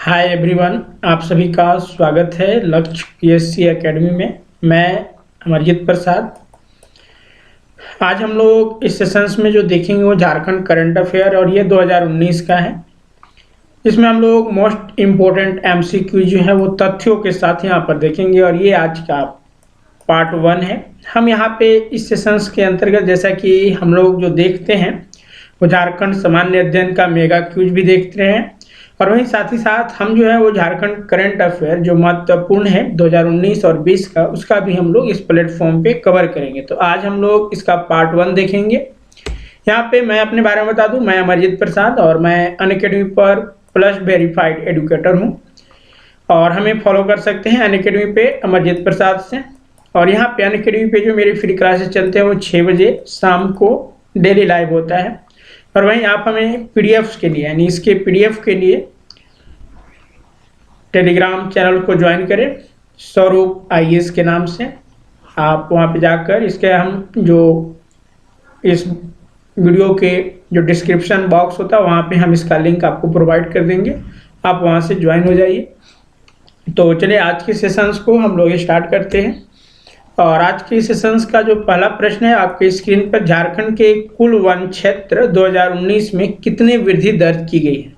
Hi everyone, आप सभी का स्वागत है लक्ष्य पीएससी एकेडमी में। मैं अमरजीत प्रसाद। आज हम लोग इस सेशंस में जो देखेंगे वो झारखंड करंट अफेयर और ये 2019 का है। इसमें हम लोग मोस्ट इम्पोर्टेंट एमसीक्यू जो है वो तथ्यों के साथ यहाँ पर देखेंगे और ये आज का पार्ट 1 है। हम यहाँ पे इस सेशंस के अंतर्गत जैसा कि हम लोग जो देखते हैं वो झारखंड सामान्य अध्ययन का मेगा क्यूज भी देखते हैं और वहीं साथ ही साथ हम जो है वो झारखंड करंट अफेयर जो महत्वपूर्ण है 2019 और 20 का, उसका भी हम लोग इस प्लेटफॉर्म पे कवर करेंगे। तो आज हम लोग इसका पार्ट 1 देखेंगे। यहाँ पे मैं अपने बारे में बता दूं, मैं अमरजीत प्रसाद और मैं अनअकैडमी पर प्लस वेरीफाइड एडुकेटर हूँ और हमें फॉलो कर सकते हैं अनअकैडमी पे अमरजीत प्रसाद से। और यहाँ पे अनअकैडमी पे जो मेरी फ्री क्लासेस चलते हैं वो 6 बजे शाम को डेली लाइव होता है। और वहीं आप हमें पीडीएफ्स के लिए यानी इसके पीडीएफ के लिए टेलीग्राम चैनल को ज्वाइन करें स्वरूप आईएएस के नाम से। आप वहां पे जाकर इसके हम जो इस वीडियो के जो डिस्क्रिप्शन बॉक्स होता है वहां पे हम इसका लिंक आपको प्रोवाइड कर देंगे, आप वहां से ज्वाइन हो जाइए। तो चलिए आज के सेशंस को हम लोग स्टार्ट करते हैं। और आज के सेशंस का जो पहला प्रश्न है आपके स्क्रीन पर, झारखंड के कुल वन क्षेत्र 2019 में कितनी वृद्धि दर्ज की गई है?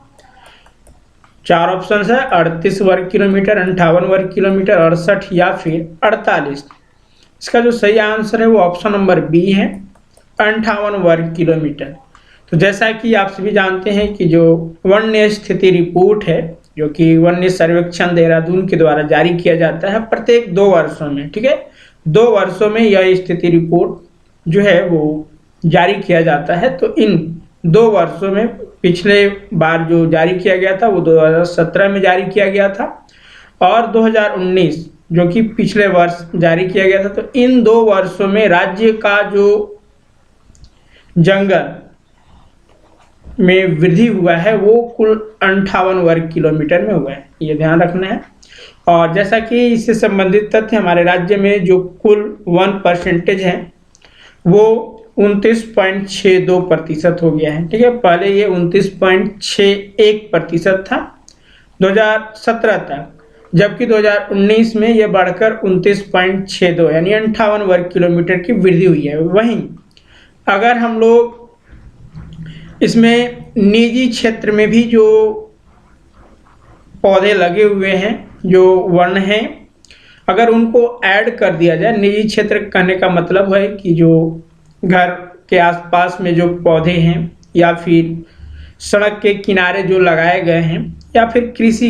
4 ऑप्शन है, 38 वर्ग किलोमीटर, 58 वर्ग किलोमीटर, 68 या फिर 48। इसका जो सही आंसर है वो ऑप्शन नंबर बी है, 58 वर्ग किलोमीटर। तो जैसा कि आप सभी जानते हैं कि जो वन्य स्थिति रिपोर्ट है जो कि वन्य सर्वेक्षण देहरादून के द्वारा जारी किया जाता है प्रत्येक 2 वर्षों में, ठीक है, 2 वर्षों में यह स्थिति रिपोर्ट जो है वो जारी किया जाता है। तो इन 2 वर्षों में पिछले बार जो जारी किया गया था वो 2017 में जारी किया गया था और 2019 जो कि पिछले वर्ष जारी किया गया था। तो इन 2 वर्षों में राज्य का जो जंगल में वृद्धि हुआ है वो कुल 58 वर्ग किलोमीटर में हुआ है, ये ध्यान रखना है। और जैसा कि इससे संबंधित तथ्य, हमारे राज्य में जो कुल वन परसेंटेज है वो 29.62% हो गया है, ठीक है। पहले ये 29.61% था 2017 तक, जबकि 2019 में ये बढ़कर 29.62 यानी 58 वर्ग किलोमीटर की वृद्धि हुई है। वहीं अगर हम लोग इसमें निजी क्षेत्र में भी जो पौधे लगे हुए हैं, जो वन हैं, अगर उनको ऐड कर दिया जाए, निजी क्षेत्र कहने का मतलब है कि जो घर के आसपास में जो पौधे हैं या फिर सड़क के किनारे जो लगाए गए हैं या फिर कृषि,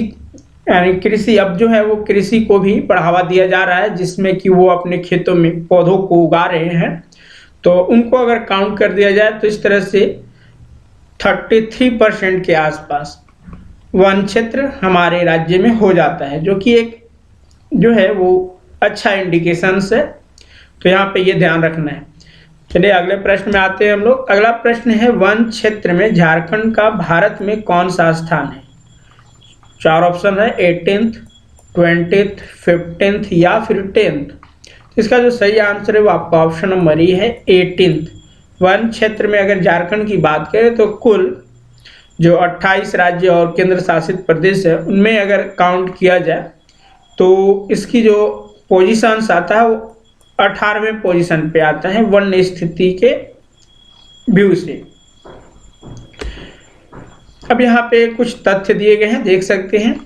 यानी कृषि अब जो है वो कृषि को भी बढ़ावा दिया जा रहा है जिसमें कि वो अपने खेतों में पौधों को उगा रहे हैं। तो उनको अगर काउंट कर दिया जाए तो इस तरह से 33% के आसपास वन क्षेत्र हमारे राज्य में हो जाता है, जो कि एक जो है वो अच्छा इंडिकेशन है। तो यहाँ पे ये ध्यान रखना है। चलिए अगले प्रश्न में आते हैं हम लोग। अगला प्रश्न है, वन क्षेत्र में झारखंड का भारत में कौन सा स्थान है? 4 ऑप्शन है, 18th, 20th, 15th या फिर 10th। इसका जो सही आंसर है वो आपका ऑप्शन नंबर ई है, 18th। वन क्षेत्र में अगर झारखंड की बात करें तो कुल जो 28 राज्य और केंद्र शासित प्रदेश है उनमें अगर काउंट किया जाए तो इसकी जो पोजीशंस आता है वो 18वें पोजीशन पे आता है वन्य स्थिति के व्यू से। अब यहाँ पे कुछ तथ्य दिए गए हैं, देख सकते हैं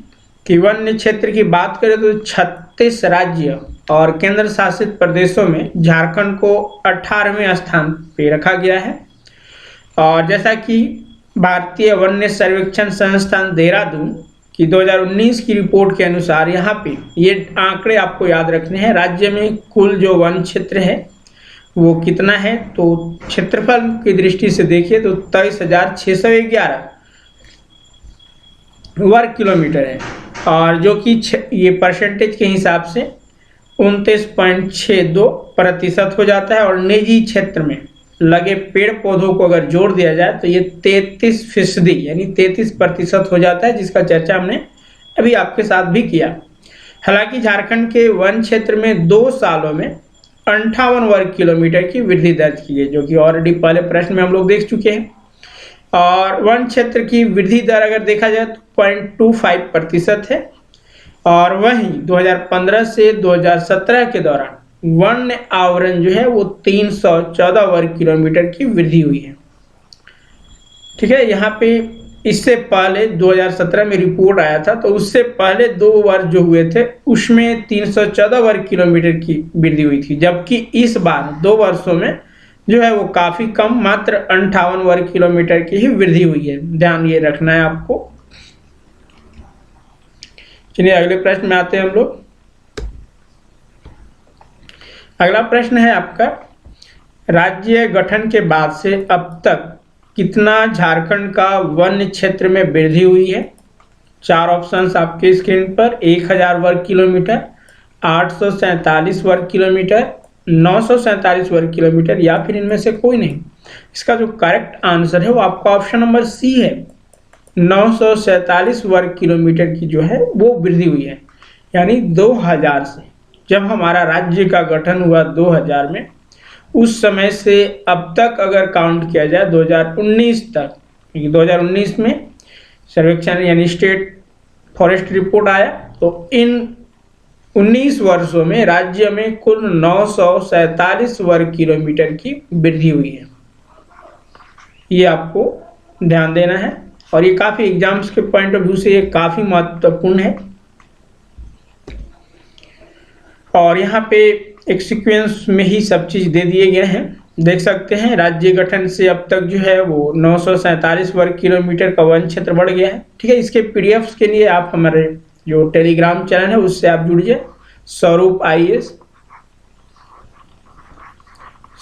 कि वन्य क्षेत्र की बात करें तो 36 राज्य और केंद्र शासित प्रदेशों में झारखंड को 18वें स्थान पे रखा गया है। और जैसा कि भारतीय वन्य सर्वेक्षण संस्थान देहरादून की 2019 की रिपोर्ट के अनुसार यहाँ पे ये आंकड़े आपको याद रखने हैं। राज्य में कुल जो वन क्षेत्र है वो कितना है, तो क्षेत्रफल की दृष्टि से देखिए तो 23,611 वर्ग किलोमीटर है और जो कि ये परसेंटेज के हिसाब से 29.62% हो जाता है। और निजी क्षेत्र में लगे पेड़ पौधों को अगर जोड़ दिया जाए तो ये 33% यानी 33% हो जाता है, जिसका चर्चा हमने अभी आपके साथ भी किया। हालांकि झारखंड के वन क्षेत्र में 2 सालों में 58 वर्ग किलोमीटर की वृद्धि दर्ज की है, जो कि ऑलरेडी पहले प्रश्न में हम लोग देख चुके हैं। और वन क्षेत्र की वृद्धि दर अगर देखा जाए तो 0.25% है। और वहीं 2015 से 2017 के दौरान वन्य आवरण जो है वो 314 वर्ग किलोमीटर की वृद्धि हुई है। ठीक है, यहाँ पे इससे पहले 2017 में रिपोर्ट आया था, तो उससे पहले 2 वर्ष जो हुए थे उसमें 314 वर्ग किलोमीटर की वृद्धि हुई थी, जबकि इस बार 2 वर्षों में जो है वो काफी कम, मात्र 58 वर्ग किलोमीटर की ही वृद्धि हुई है। ध्यान ये रखना है आपको। चलिए अगले प्रश्न में आते हैं हम लोग। अगला प्रश्न है आपका, राज्य गठन के बाद से अब तक कितना झारखंड का वन्य क्षेत्र में वृद्धि हुई है? 4 ऑप्शंस आपके स्क्रीन पर। 1000 वर्ग किलोमीटर, 847 वर्ग किलोमीटर, 947 वर्ग किलोमीटर, या फिर इनमें से कोई नहीं। इसका जो करेक्ट आंसर है वो आपका ऑप्शन नंबर सी है। 947 वर्ग किलोमीटर की जो है वो वृद्धि हुई है। यानी 2000 से, जब हमारा राज्य का गठन हुआ 2000 में, उस समय से अब तक अगर काउंट किया जाए 2019 तक, 2019 में सर्वेक्षण यानी स्टेट फॉरेस्ट रिपोर्ट आया, तो इन 19 वर्षों में राज्य में कुल 947 वर्ग किलोमीटर की वृद्धि हुई है। ये आपको ध्यान देना है, और ये काफी एग्जाम्स के पॉइंट ऑफ व्यू से ये काफी महत्वपूर्ण है। और यहाँ पे एक सीक्वेंस में ही सब चीज दे दिए गए हैं, देख सकते हैं। राज्य गठन से अब तक जो है वो 947 वर्ग किलोमीटर का वन क्षेत्र बढ़ गया है। ठीक है, इसके पीडीएफ्स के लिए आप हमारे जो टेलीग्राम चैनल है उससे आप जुड़िए, स्वरूप IAS,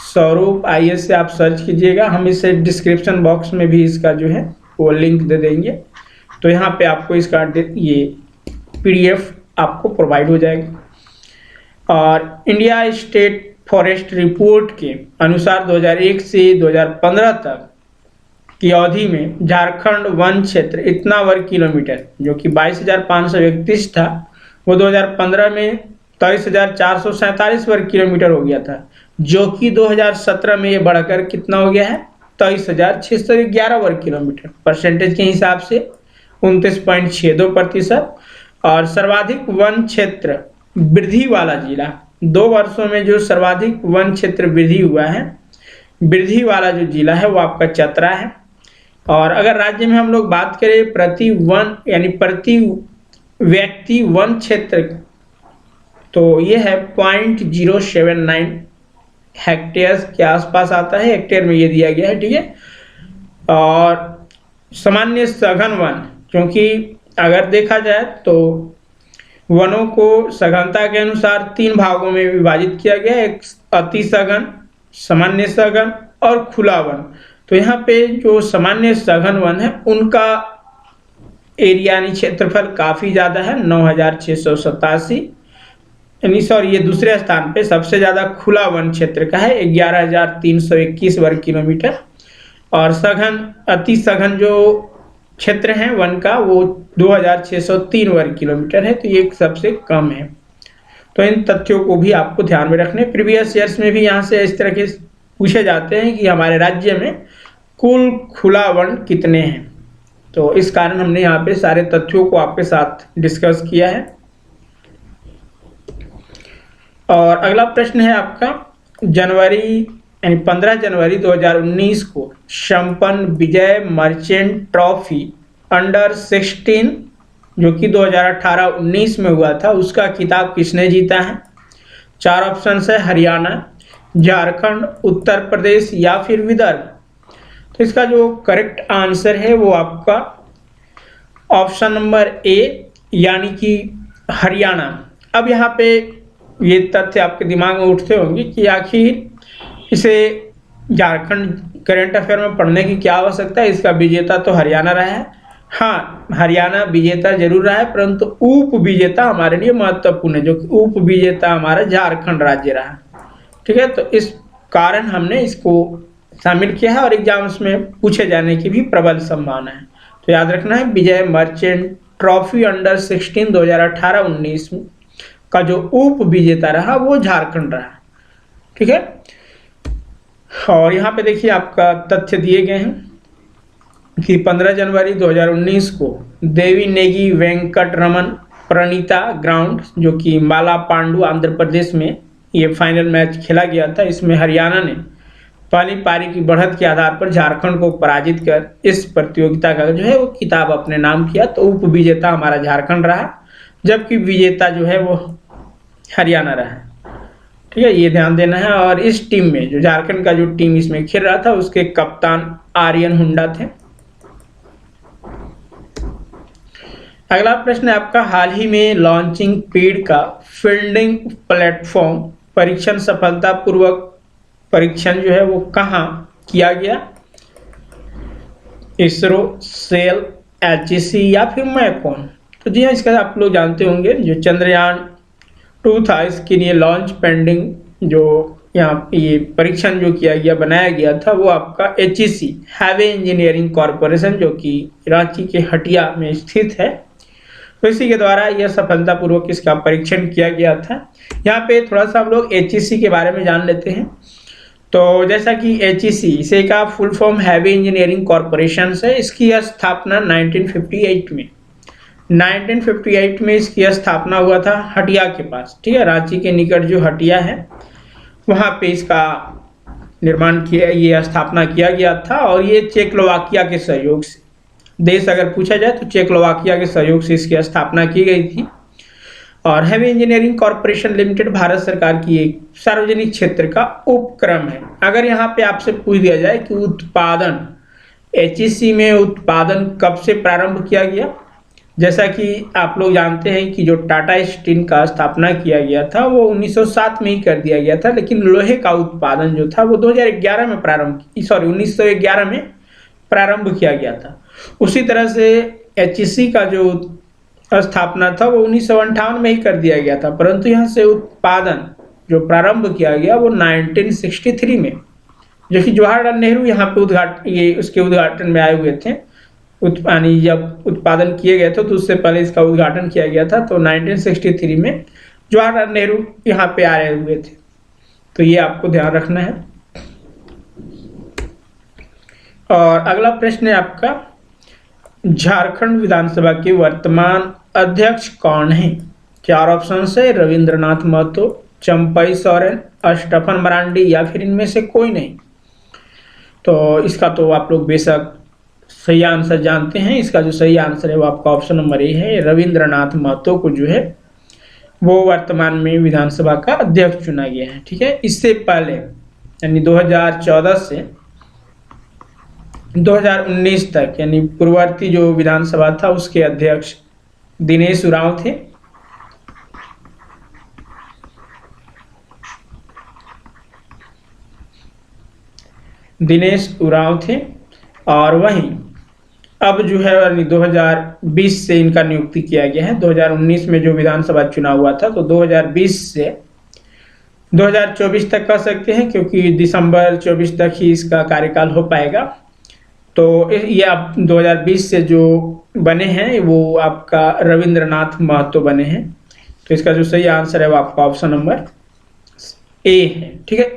स्वरूप IAS से आप सर्च कीजिएगा। हम इसे डिस्क्रिप्शन बॉक्स में भी इसका जो है वो लिंक दे देंगे, तो यहाँ पे आपको इसका ये PDF आपको प्रोवाइड हो जाएगा। और इंडिया स्टेट फॉरेस्ट रिपोर्ट के अनुसार 2001 से 2015 तक की अवधि में झारखंड वन क्षेत्र इतना वर्ग किलोमीटर, जो कि 22,531 था, वो 2015 में 23,447 वर्ग किलोमीटर हो गया था, जो कि 2017 में ये बढ़कर कितना हो गया है? 23,611 वर्ग किलोमीटर। परसेंटेज के हिसाब से 29.62%। और सर्वाधिक वन क्षेत्र वृद्धि वाला जिला, 2 वर्षों में जो सर्वाधिक वन क्षेत्र वृद्धि हुआ है, वृद्धि वाला जो जिला है वो आपका चतरा है। और अगर राज्य में हम लोग बात करें प्रति वन यानी प्रति व्यक्ति वन क्षेत्र, तो ये है 0.079 हेक्टेयर के आसपास आता है। हेक्टेयर में ये दिया गया है। ठीक है, और सामान्य सघन वन, क्योंकि अगर देखा जाए तो वनों को सघनता के अनुसार 3 भागों में विभाजित किया गया है, एक अति सघन, सामान्य सघन और खुला वन। तो यहाँ पे जो सामान्य सघन वन है उनका एरिया यानी क्षेत्रफल काफी ज्यादा है, 9,687, यानी सॉरी ये दूसरे स्थान पे सबसे ज्यादा खुला वन क्षेत्र का है, 11,321 वर्ग किलोमीटर। और सघन अति सघन जो क्षेत्र है वन का वो 2,603 वर्ग किलोमीटर है, तो ये सबसे कम है। तो इन तथ्यों को भी आपको ध्यान में रखने। प्रीवियस ईयर्स में भी यहाँ से इस तरह के पूछे जाते हैं कि हमारे राज्य में कुल खुला वन कितने हैं, तो इस कारण हमने यहाँ पे सारे तथ्यों को आपके साथ डिस्कस किया है। और अगला प्रश्न है आपका, जनवरी यानी 15 जनवरी 2019 को संपन्न विजय मर्चेंट ट्रॉफी अंडर 16 जो कि 2018-19 में हुआ था, उसका खिताब किसने जीता है? 4 ऑप्शन है, हरियाणा, झारखंड, उत्तर प्रदेश या फिर विदर्भ। तो इसका जो करेक्ट आंसर है वो आपका ऑप्शन नंबर ए यानी कि हरियाणा। अब यहाँ पे ये तथ्य आपके दिमाग में उठते होंगे कि आखिर इसे झारखंड करंट अफेयर में पढ़ने की क्या आवश्यकता है, इसका विजेता तो हरियाणा रहा है। हाँ, हरियाणा विजेता जरूर रहा है, परंतु उप विजेता हमारे लिए महत्वपूर्ण है, जो कि उप विजेता हमारा झारखंड राज्य रहा। ठीक है, तो इस कारण हमने इसको शामिल किया है और एग्जाम्स में पूछे जाने की भी प्रबल संभावना है। तो याद रखना है, विजय मर्चेंट ट्रॉफी अंडर 16 2018-19 का जो उप विजेता रहा वो झारखंड रहा। ठीक है, और यहाँ पे देखिए आपका तथ्य दिए गए हैं। कि 15 जनवरी 2019 को देवी नेगी वेंकट रमन प्रणीता ग्राउंड, जो कि मालापांडु आंध्र प्रदेश में ये फाइनल मैच खेला गया था। इसमें हरियाणा ने पहली पारी की बढ़त के आधार पर झारखंड को पराजित कर इस प्रतियोगिता का जो है वो खिताब अपने नाम किया। तो उप विजेता हमारा झारखंड रहा, जबकि विजेता जो है वो हरियाणा रहा। ठीक है, ये ध्यान देना है। और इस टीम में जो झारखंड का जो टीम इसमें खेल रहा था, उसके कप्तान आर्यन हुंडा थे। अगला प्रश्न है आपका, हाल ही में लॉन्चिंग पेड का फील्डिंग प्लेटफॉर्म परीक्षण सफलतापूर्वक परीक्षण जो है वो कहाँ किया गया? इसरो, सेल, एचईसी या फिर मैकॉन? तो जी हाँ, इसका आप लोग जानते होंगे, जो चंद्रयान 2 था इसके लिए लॉन्च पेंडिंग जो यहाँ ये परीक्षण जो किया गया बनाया गया था, वो आपका एचईसी हैवी इंजीनियरिंग कॉरपोरेशन जो कि रांची के हटिया में स्थित है, तो इसी के द्वारा यह सफलतापूर्वक इसका परीक्षण किया गया था। यहाँ पे थोड़ा सा हम लोग एचईसी के बारे में जान लेते हैं। तो जैसा कि एचईसी, इसे का full form heavy engineering corporation है। इसकी स्थापना 1958 में इसकी स्थापना हुआ था हटिया के पास। ठीक है, रांची के निकट जो हटिया है वहाँ पे इसका निर्माण किया, ये स्थापना किया गया था। और ये चेकोस्लोवाकिया के सहयोग से, देश अगर पूछा जाए तो चेकोस्लोवाकिया के सहयोग से इसकी स्थापना की गई थी। और heavy engineering corporation limited Bharat सरकार की एक सार्वजनिक क्षेत्र का उपक्रम है। अगर यहाँ पे आपसे पूछ दिया जाए कि उत्पादन एचईसी में उत्पादन कब से प्रारंभ किया गया, जैसा कि आप लोग जानते हैं कि जो टाटा स्टील का स्थापना किया गया था वो 1907 में ही कर दिया गया था, लेकिन लोहे का उत्पादन जो था वो 2011 में 1911 में प्रारंभ किया गया था। उसी तरह से एचईसी का जो स्थापना था वो 1958 में ही कर दिया गया था, परंतु यहाँ से उत्पादन जो प्रारंभ किया गया वो 1963 में, जो कि जवाहरलाल नेहरू यहाँ पे उसके उद्घाटन में आए हुए थे। जब उत्पादन किए गए थे तो उससे पहले इसका उद्घाटन किया गया था। तो 1963 में जवाहरलाल नेहरू यहाँ पे आए हुए थे, तो ये आपको ध्यान रखना है। और अगला प्रश्न है आपका, झारखंड विधानसभा के वर्तमान अध्यक्ष कौन है? 4 ऑप्शन है, रविंद्रनाथ महतो, चंपई सोरेन, स्टेफन मरांडी या फिर इनमें से कोई नहीं। तो इसका तो आप लोग बेशक सही आंसर जानते हैं। इसका जो सही आंसर है वो आपका ऑप्शन नंबर ए है। रविंद्रनाथ महतो को जो है वो वर्तमान में विधानसभा का अध्यक्ष चुना गया है। ठीक है, इससे पहले यानी 2014 से 2019 तक यानी पूर्ववर्ती जो विधानसभा था उसके अध्यक्ष दिनेश उरांव थे। और वहीं अब जो है 2020 से इनका नियुक्ति किया गया है। 2019 में जो विधानसभा चुनाव हुआ था, तो 2020 से 2024 तक कह सकते हैं, क्योंकि दिसंबर 24 तक ही इसका कार्यकाल हो पाएगा। तो ये आप 2020 से जो बने हैं वो आपका रविंद्रनाथ महतो बने हैं। तो इसका जो सही आंसर है वो आपका ऑप्शन नंबर ए है। ठीक है,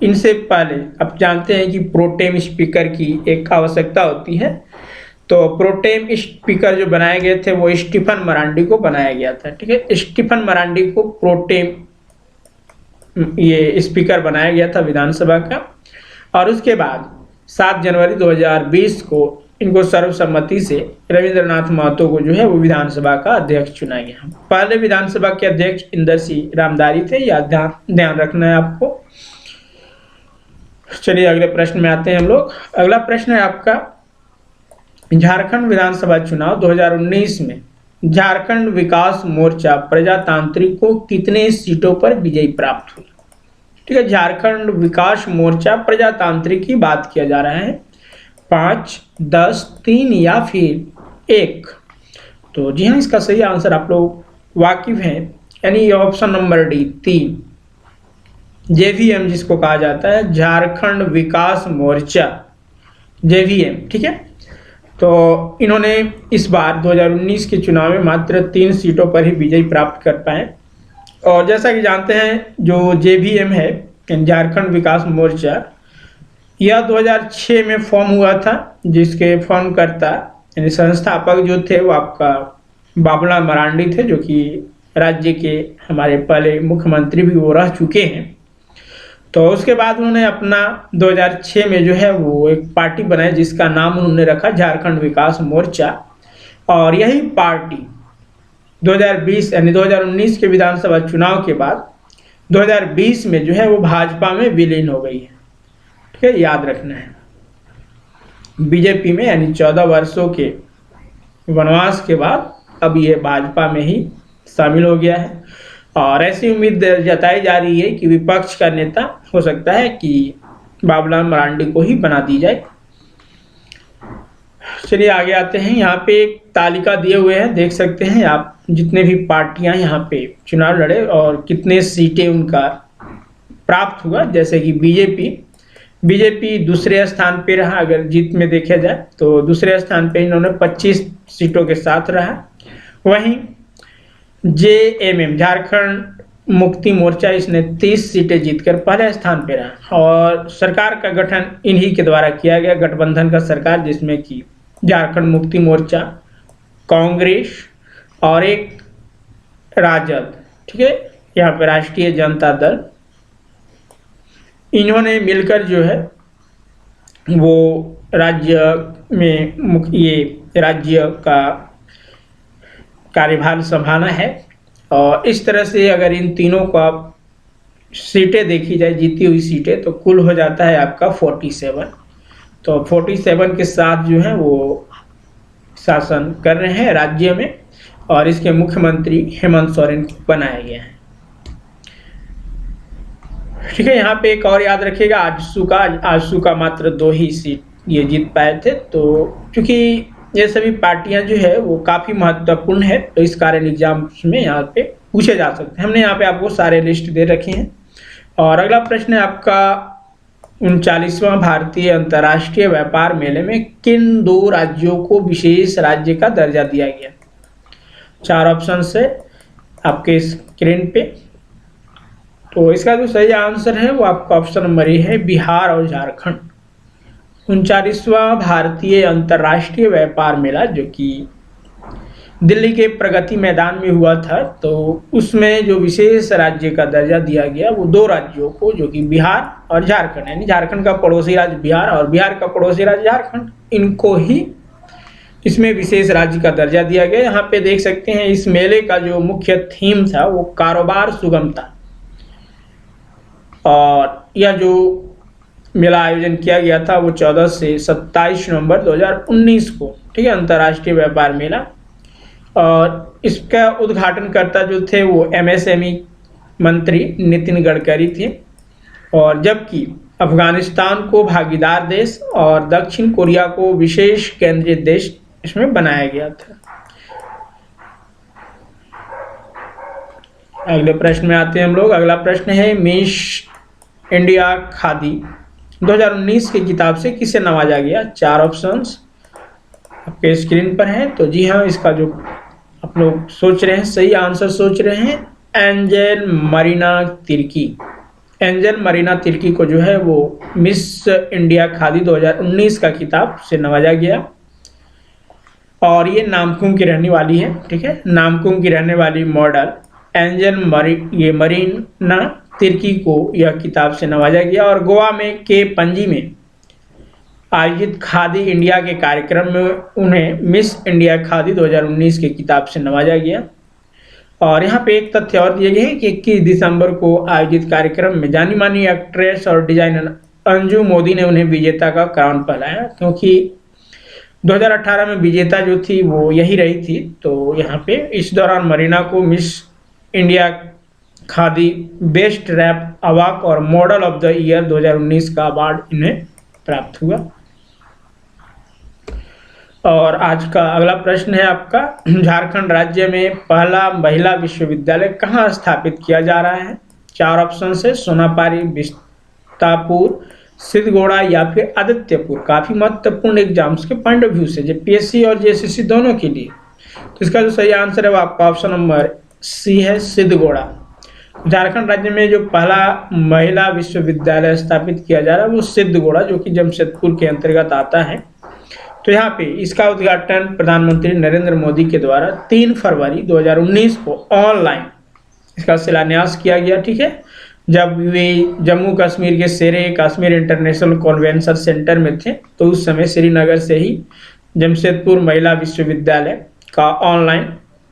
इनसे पहले आप जानते हैं कि प्रोटेम स्पीकर की एक आवश्यकता होती है। तो प्रोटेम स्पीकर जो बनाए गए थे वो स्टीफन मरांडी को बनाया गया था। ठीक है, स्टीफन मरांडी को प्रोटेम ये स्पीकर बनाया गया था विधानसभा का। और उसके बाद 7 जनवरी 2020 को इनको सर्वसम्मति से रविंद्रनाथ महतो को जो है वो विधानसभा का अध्यक्ष चुना गया। पहले विधानसभा के अध्यक्ष इंदर सिंह रामदारी थे, या ध्यान रखना है आपको। चलिए अगले प्रश्न में आते हैं हम लोग। अगला प्रश्न है आपका, झारखंड विधानसभा चुनाव 2019 में झारखंड विकास मोर्चा प्रजातांत्रिक को कितने सीटों पर विजय प्राप्त हुई? ठीक है, झारखंड विकास मोर्चा प्रजातांत्रिक की बात किया जा रहा है। 5, 10, 3 या फिर 1? तो जी हाँ, इसका सही आंसर आप लोग वाकिफ हैं, यानी ऑप्शन नंबर डी 3, जेवीएम जिसको कहा जाता है, झारखंड विकास मोर्चा, जेवीएम। ठीक है, तो इन्होंने इस बार 2019 के चुनाव में मात्र 3 सीटों पर ही विजय प्राप्त कर पाए। और जैसा कि जानते हैं जो जेवीएम है, झारखंड विकास मोर्चा, यह 2006 में फॉर्म हुआ था, जिसके फॉर्म करता यानी संस्थापक जो थे वो आपका बाबूलाल मरांडी थे, जो कि राज्य के हमारे पहले मुख्यमंत्री भी वो रह चुके हैं। तो उसके बाद उन्होंने अपना 2006 में जो है वो एक पार्टी बनाई, जिसका नाम उन्होंने रखा झारखंड विकास मोर्चा। और यही पार्टी 2020 यानी 2019 के विधानसभा चुनाव के बाद 2020 में जो है वो भाजपा में विलीन हो गई है। ठीक है, याद रखना है। बीजेपी में यानी 14 वर्षों के वनवास के बाद अब ये भाजपा में ही शामिल हो गया है। और ऐसी उम्मीद जताई जा रही है कि विपक्ष का नेता हो सकता है कि बाबूलाल मरांडी को ही बना दी जाए। चलिए आगे आते हैं। यहाँ पे एक तालिका दिए हुए हैं, देख सकते हैं आप, जितने भी पार्टियां यहाँ पे चुनाव लड़े और कितने सीटें उनका प्राप्त हुआ। जैसे कि बीजेपी दूसरे स्थान पे रहा, अगर जीत में देखा जाए तो दूसरे स्थान पे इन्होंने 25 सीटों के साथ रहा। वहीं जेएमएम झारखंड मुक्ति मोर्चा, इसने 30 सीटें जीतकर पहले स्थान पे रहा। और सरकार का गठन इन्हीं के द्वारा किया गया, गठबंधन का सरकार, जिसमें कि झारखंड मुक्ति मोर्चा, कांग्रेस और एक राजद, ठीक है, यहाँ पे राष्ट्रीय जनता दल, इन्होंने मिलकर जो है वो राज्य में ये राज्य का कार्यभार संभालना है। और इस तरह से अगर इन तीनों को आप सीटें देखी जाए, जीती हुई सीटें, तो कुल हो जाता है आपका 47। तो 47 के साथ जो है वो शासन कर रहे हैं राज्य में। और इसके मुख्यमंत्री हेमंत सोरेन को बनाया गया है। ठीक है, यहाँ पे एक और याद रखिएगा, आजसू का मात्र 2 ही सीट ये जीत पाए थे। तो क्योंकि ये सभी पार्टियां जो है वो काफ़ी महत्वपूर्ण है, तो इस कारण एग्जाम में यहाँ पे पूछे जा सकते हैं। हमने यहाँ पे आपको सारे लिस्ट दे रखे हैं। और अगला प्रश्न है आपका 39वां भारतीय अंतर्राष्ट्रीय व्यापार मेले में किन 2 राज्यों को विशेष राज्य का दर्जा दिया गया। 4 ऑप्शन है आपके स्क्रीन पे। तो इसका जो सही आंसर है वो आपका ऑप्शन नंबर ए है, बिहार और झारखंड। 39वां भारतीय अंतर्राष्ट्रीय व्यापार मेला, जो कि दिल्ली के प्रगति मैदान में हुआ था, तो उसमें जो विशेष राज्य का दर्जा दिया गया वो 2 राज्यों को, जो कि बिहार और झारखंड, यानी झारखंड का पड़ोसी राज्य बिहार और बिहार का पड़ोसी राज्य झारखंड, इनको ही इसमें विशेष राज्य का दर्जा दिया गया। यहाँ पे देख सकते हैं इस मेले का जो मुख्य थीम था वो कारोबार सुगमता। और यह जो मेला आयोजन किया गया था वो 14 से 27 नवंबर 2019 को, ठीक है, अंतर्राष्ट्रीय व्यापार मेला। और इसका उद्घाटनकर्ता जो थे वो एमएसएमई मंत्री नितिन गडकरी थे। और जबकि अफगानिस्तान को भागीदार देश और दक्षिण कोरिया को विशेष केंद्रीय देश इसमें बनाया गया था। अगले प्रश्न में आते हैं हम लोग। अगला प्रश्न है, मिस इंडिया खादी 2019 की किताब से किसे नवाजा गया। 4 ऑप्शंस आपके स्क्रीन पर हैं। तो जी हाँ, इसका जो आप लोग सोच रहे हैं, सही आंसर सोच रहे हैं, एंजल मरीना तिर्की। एंजल मरीना तिर्की को जो है वो मिस इंडिया खादी 2019 का खिताब से नवाजा गया। और ये नामकुम की रहने वाली है, ठीक है, नामकुम की रहने वाली मॉडल एंजल मरीना तिर्की को यह किताब से नवाजा गया। और गोवा में के पणजी में आयोजित खादी इंडिया के कार्यक्रम में उन्हें मिस इंडिया खादी 2019 के किताब से नवाजा गया। और यहाँ पे एक तथ्य और दिए गए हैं कि 21 दिसंबर को आयोजित कार्यक्रम में जानी मानी एक्ट्रेस और डिजाइनर अंजू मोदी ने उन्हें विजेता का क्राउन पहनाया, क्योंकि 2018 में विजेता जो थी वो यही रही थी। तो यहाँ पे इस दौरान मरीना को miss India Khadi best rap award और मॉडल ऑफ द ईयर 2019 का अवार्ड इन्हें प्राप्त हुआ। और आज का अगला प्रश्न है आपका, झारखंड राज्य में पहला महिला विश्वविद्यालय कहाँ स्थापित किया जा रहा है। 4 ऑप्शन है, सोनापारी, बिस्तापुर, सिद्धगोड़ा या फिर आदित्यपुर। काफी महत्वपूर्ण एग्जाम्स के पॉइंट ऑफ व्यू से, जेपीएससी और जेएसएससी दोनों के लिए। तो इसका जो सही आंसर है वो आपका ऑप्शन नंबर सी है, सिद्धगोड़ा। झारखंड राज्य में जो पहला महिला विश्वविद्यालय स्थापित किया जा रहा है वो सिद्धगोड़ा, जो कि जमशेदपुर के अंतर्गत आता है। तो यहाँ पे इसका उद्घाटन प्रधानमंत्री नरेंद्र मोदी के द्वारा 3 फरवरी 2019 को ऑनलाइन इसका शिलान्यास किया गया, ठीक है। जब वे जम्मू कश्मीर के शेरे कश्मीर इंटरनेशनल कन्वेंशन सेंटर में थे, तो उस समय श्रीनगर से ही जमशेदपुर महिला विश्वविद्यालय का ऑनलाइन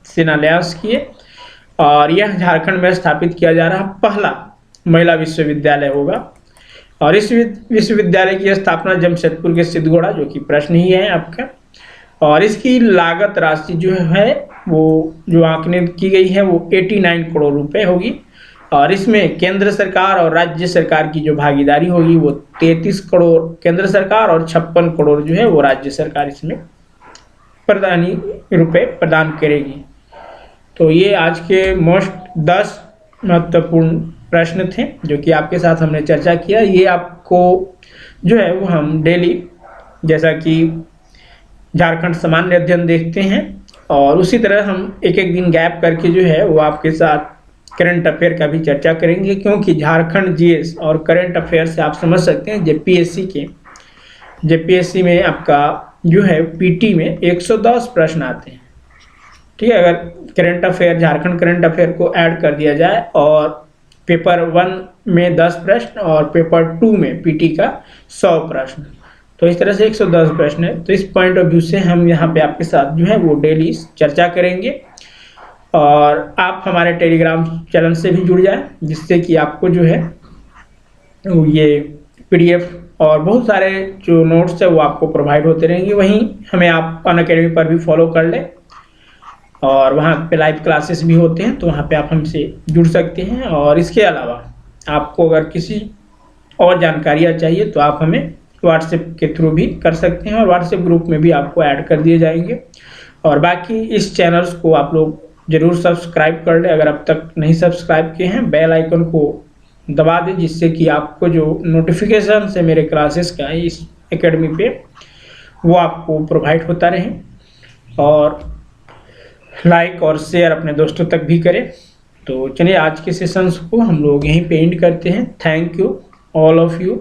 शिलान्यास किए, और यह झारखंड में स्थापित किया जा रहा पहला महिला विश्वविद्यालय होगा। और इस विश्वविद्यालय की स्थापना जमशेदपुर के सिद्धगोड़ा, जो कि प्रश्न ही है आपका, और इसकी लागत राशि जो है वो जो आंकने की गई है वो 89 करोड़ रुपए होगी, और इसमें केंद्र सरकार और राज्य सरकार की जो भागीदारी होगी वो 33 करोड़ केंद्र सरकार और 56 करोड़ जो है वो राज्य सरकार इसमें प्रदानी रुपए प्रदान करेगी। तो ये आज के मोस्ट 10 महत्वपूर्ण प्रश्न थे जो कि आपके साथ हमने चर्चा किया। ये आपको जो है वो हम डेली, जैसा कि झारखंड सामान्य अध्ययन देखते हैं, और उसी तरह हम एक एक दिन गैप करके जो है वो आपके साथ करंट अफेयर का भी चर्चा करेंगे, क्योंकि झारखंड जीएस और करंट अफेयर से आप समझ सकते हैं जेपीएससी में आपका जो है पीटी में 110 प्रश्न आते हैं, ठीक है। अगर current affair Jharkhand current affair को ऐड कर दिया जाए और पेपर 1 में 10 प्रश्न और पेपर 2 में पीटी का 100 प्रश्न, तो इस तरह से 110 प्रश्न है। तो इस पॉइंट ऑफ व्यू से हम यहाँ पे आपके साथ जो है वो डेली चर्चा करेंगे, और आप हमारे टेलीग्राम चैनल से भी जुड़ जाएं, जिससे कि आपको जो है ये पीडीएफ और बहुत सारे जो नोट्स है वो आपको प्रोवाइड होते रहेंगे। वहीं हमें आप अनअकैडमी पर भी फॉलो कर लें, और वहाँ पे लाइव क्लासेस भी होते हैं, तो वहाँ पे आप हमसे जुड़ सकते हैं। और इसके अलावा आपको अगर किसी और जानकारियाँ चाहिए तो आप हमें व्हाट्सएप के थ्रू भी कर सकते हैं, और व्हाट्सएप ग्रुप में भी आपको ऐड कर दिए जाएंगे। और बाकी इस चैनल्स को आप लोग ज़रूर सब्सक्राइब कर लें, अगर अब तक नहीं सब्सक्राइब किए हैं, बेल आइकन को दबा दें, जिससे कि आपको जो नोटिफिकेशन है मेरे क्लासेस का इस एकेडमी पे वो आपको प्रोवाइड होता रहे। और लाइक और शेयर अपने दोस्तों तक भी करें। तो चलिए आज के सेशंस को हम लोग यहीं पे एंड करते हैं। Thank you all of you.